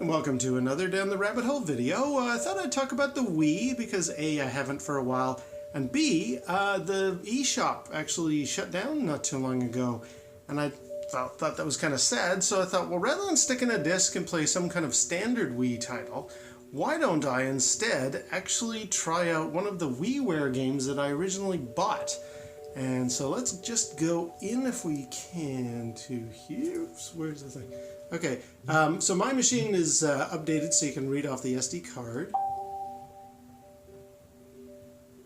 Welcome to another Down the Rabbit Hole video. I thought I'd talk about the Wii because A, I haven't for a while, and B, the eShop actually shut down not too long ago, and I thought that was kind of sad, so I thought, well, rather than stick in a disc and play some kind of standard Wii title, why don't I instead actually try out one of the WiiWare games that I originally bought? And so let's just go in, if we can, to here. Where's the thing? Okay, so my machine is updated so you can read off the SD card.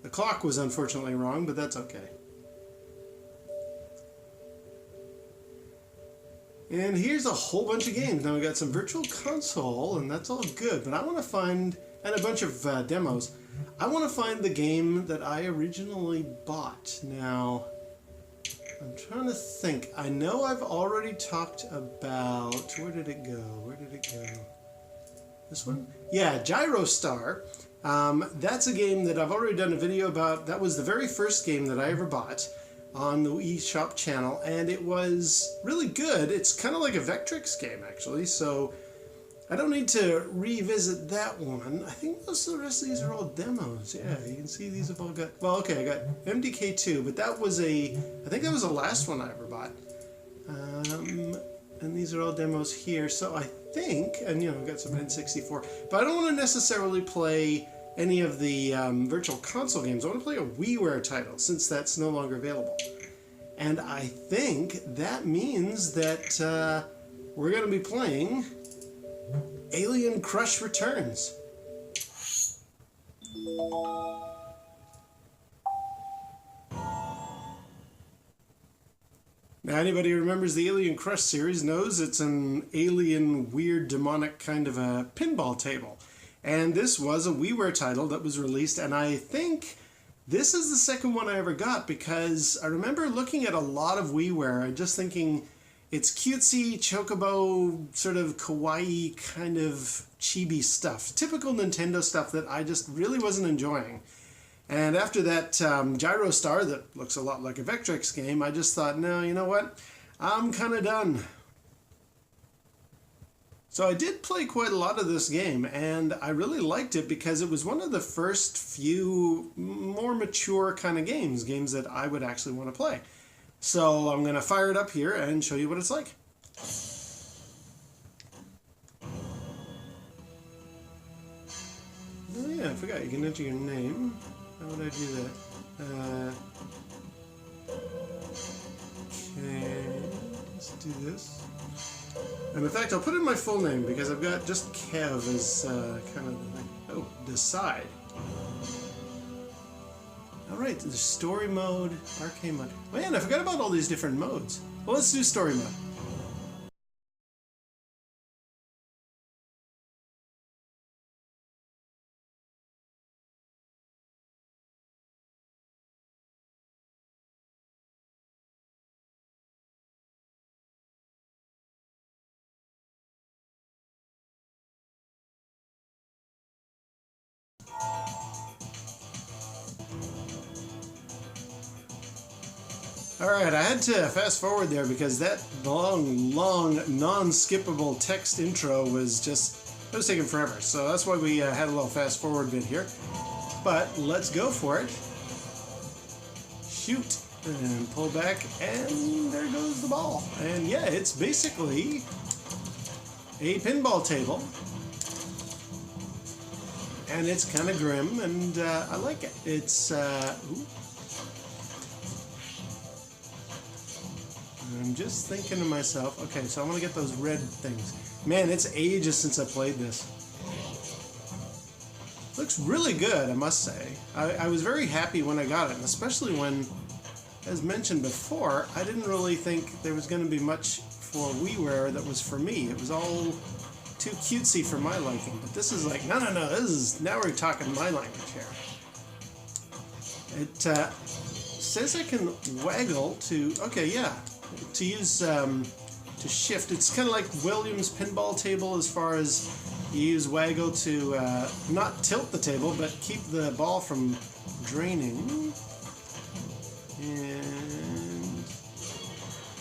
The clock was unfortunately wrong, but that's okay. And here's a whole bunch of games. Now we got some Virtual Console, and that's all good, but I want to find, and a bunch of demos. I want to find the game that I originally bought. Now, I'm trying to think. I know I've already talked about... Where did it go? Where did it go? This one? Yeah, Gyrostar. That's a game that I've already done a video about. That was the very first game that I ever bought on the Wiishop channel, and it was really good. It's kind of like a Vectrix game, actually, so I don't need to revisit that one. I think most of the rest of these are all demos. Yeah, you can see these have all got... Well, okay, I got MDK2, but that was I think that was the last one I ever bought. And these are all demos here. So I think, and you know, I've got some N64, but I don't want to necessarily play any of the Virtual Console games. I want to play a WiiWare title, since that's no longer available. And I think that means that we're going to be playing Alien Crush Returns. Now, anybody who remembers the Alien Crush series knows it's an alien, weird, demonic kind of a pinball table. And this was a WiiWare title that was released, and I think this is the second one I ever got, because I remember looking at a lot of WiiWare and just thinking, it's cutesy, chocobo, sort of kawaii kind of chibi stuff. Typical Nintendo stuff that I just really wasn't enjoying. And after that Gyrostar, that looks a lot like a Vectrix game, I just thought, no, you know what? I'm kind of done. So I did play quite a lot of this game, and I really liked it because it was one of the first few more mature kind of games that I would actually want to play. So I'm going to fire it up here and show you what it's like. Oh yeah, I forgot you can enter your name. How would I do that? Okay, let's do this. And in fact, I'll put in my full name because I've got just Kev as kind of the thing. Oh, decide. Alright, there's story mode, arcade mode. Man, I forgot about all these different modes. Well, let's do story mode. Alright, I had to fast forward there because that long, non-skippable text intro was just, it was taking forever. So that's why we had a little fast forward bit here. But let's go for it. Shoot, and pull back, and there goes the ball. And yeah, it's basically a pinball table. And it's kind of grim, and I like it. It's, ooh. I'm just thinking to myself, okay, so I want to get those red things. Man, it's ages since I played this. Looks really good, I must say. I was very happy when I got it, and especially when, as mentioned before, I didn't really think there was going to be much for WiiWare that was for me. It was all too cutesy for my liking, but this is like, no, this is, now we're talking my language here. It says I can waggle to, okay, yeah. To use, to shift. It's kind of like Williams' pinball table as far as you use waggle to not tilt the table, but keep the ball from draining. And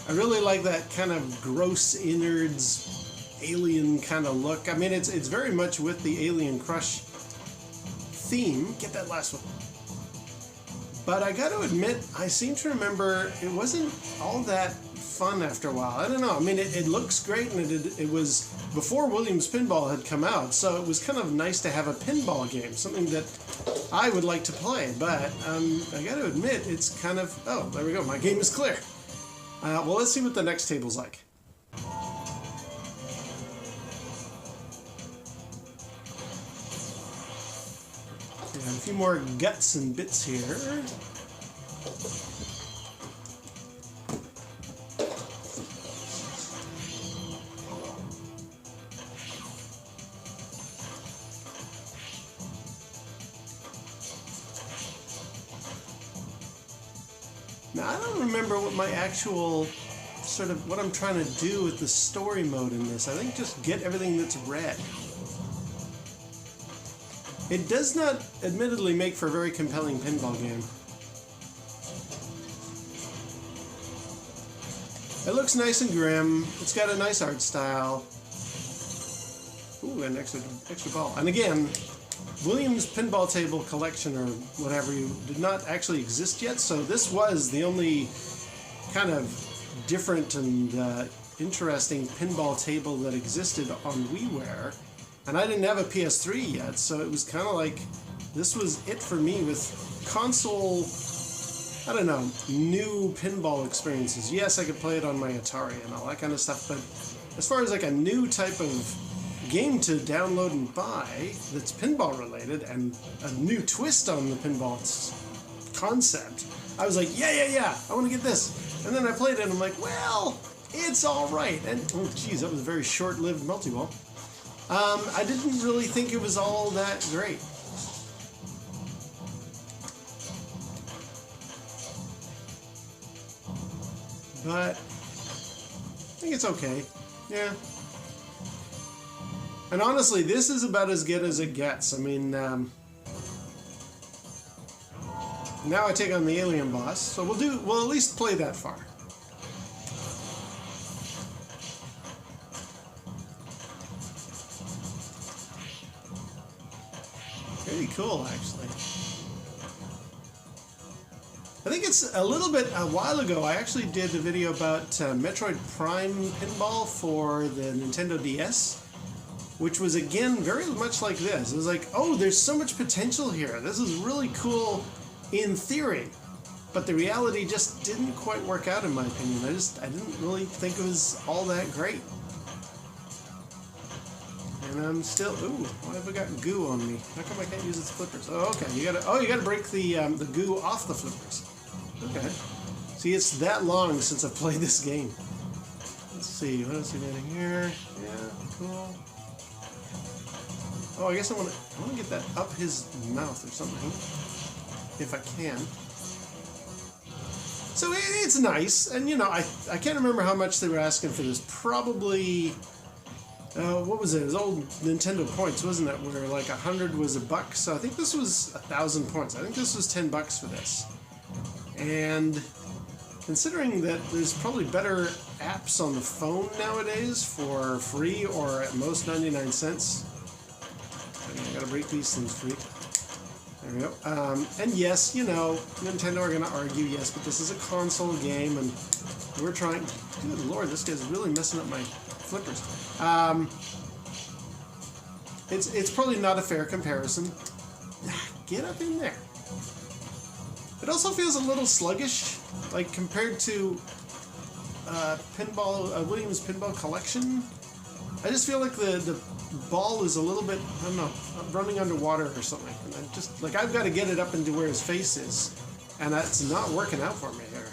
I really like that kind of gross innards alien kind of look. I mean, it's very much with the Alien Crush theme. Get that last one. But I got to admit, I seem to remember it wasn't all that fun after a while. I don't know. I mean, it looks great, and it was before Williams Pinball had come out, so it was kind of nice to have a pinball game, something that I would like to play. But I got to admit, it's kind of... Oh, there we go. My game is clear. Well, let's see what the next table's like. And a few more guts and bits here. Now, I don't remember what my actual sort of what I'm trying to do with the story mode in this. I think just get everything that's red. It does not, admittedly, make for a very compelling pinball game. It looks nice and grim. It's got a nice art style. Ooh, an extra ball. And again, Williams Pinball Table Collection, or whatever, did not actually exist yet, so this was the only kind of different and interesting pinball table that existed on WiiWare. And I didn't have a PS3 yet, so it was kind of like, this was it for me with console, I don't know, new pinball experiences. Yes, I could play it on my Atari and all that kind of stuff, but as far as like a new type of game to download and buy that's pinball related and a new twist on the pinball concept, I was like, yeah, I want to get this. And then I played it and I'm like, well, it's all right. And oh geez, that was a very short-lived multi-ball. I didn't really think it was all that great. But I think it's okay. Yeah. And honestly, this is about as good as it gets. I mean, now I take on the alien boss, so we'll at least play that far. Pretty cool, actually. I think it's a little bit, a while ago, I actually did a video about Metroid Prime Pinball for the Nintendo DS, which was, again, very much like this. It was like, oh, there's so much potential here. This is really cool in theory. But the reality just didn't quite work out, in my opinion. I didn't really think it was all that great. And I'm still, ooh, why have I got goo on me? How come I can't use its flippers? Oh, okay, you gotta break the goo off the flippers. Okay. See, it's that long since I've played this game. Let's see, what else we got in here? Yeah, cool. Oh, I guess I want to get that up his mouth or something, if I can. So it's nice, and you know, I can't remember how much they were asking for this. Probably, what was it? It was old Nintendo points, wasn't it? Where like 100 was $1. So I think this was 1,000 points. I think this was $10 for this. And considering that there's probably better apps on the phone nowadays for free or at most 99 cents. I gotta break these things free. There we go. And yes, you know, Nintendo are gonna argue, yes, but this is a console game and we're trying... Good lord, this guy's really messing up my flippers. It's probably not a fair comparison. Get up in there. It also feels a little sluggish, like compared to Williams Pinball Collection. I just feel like the ball is a little bit, I don't know, running underwater or something. And I just, like, I've got to get it up into where his face is, and that's not working out for me here.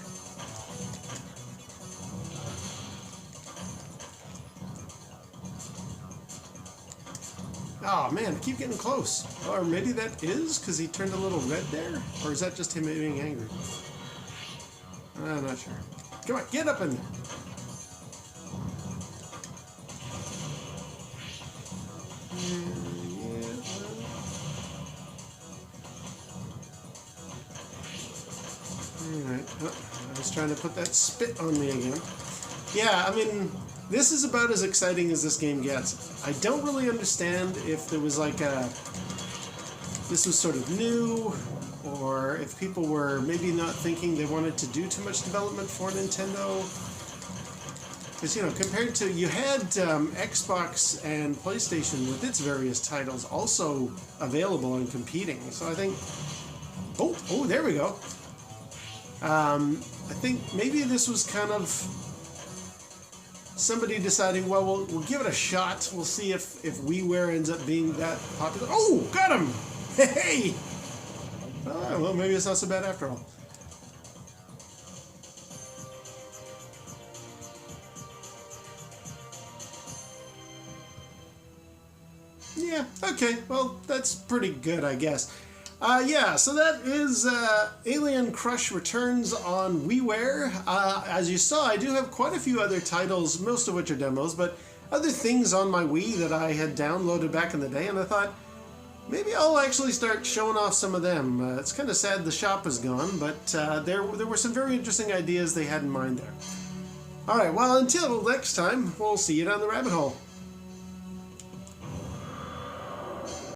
Oh man, I keep getting close. Or maybe that is because he turned a little red there? Or is that just him being angry? I'm not sure. Come on, get up in there. Alright, I was trying to put that spit on me again. Yeah, I mean, This is about as exciting as this game gets. I don't really understand if there was like a... this was sort of new, or if people were maybe not thinking they wanted to do too much development for Nintendo. Because, you know, compared to... you had Xbox and PlayStation with its various titles also available and competing. So I think... oh, there we go. I think maybe this was kind of somebody deciding, well, we'll give it a shot. We'll see if WiiWare ends up being that popular. Oh, got him! Hey! Oh, well, maybe it's not so bad after all. Yeah, okay. Well, that's pretty good, I guess. Yeah, so that is Alien Crush Returns on WiiWare. As you saw, I do have quite a few other titles, most of which are demos, but other things on my Wii that I had downloaded back in the day, and I thought, maybe I'll actually start showing off some of them. It's kind of sad the shop is gone, but there were some very interesting ideas they had in mind there. Alright, well, until next time, we'll see you down the rabbit hole.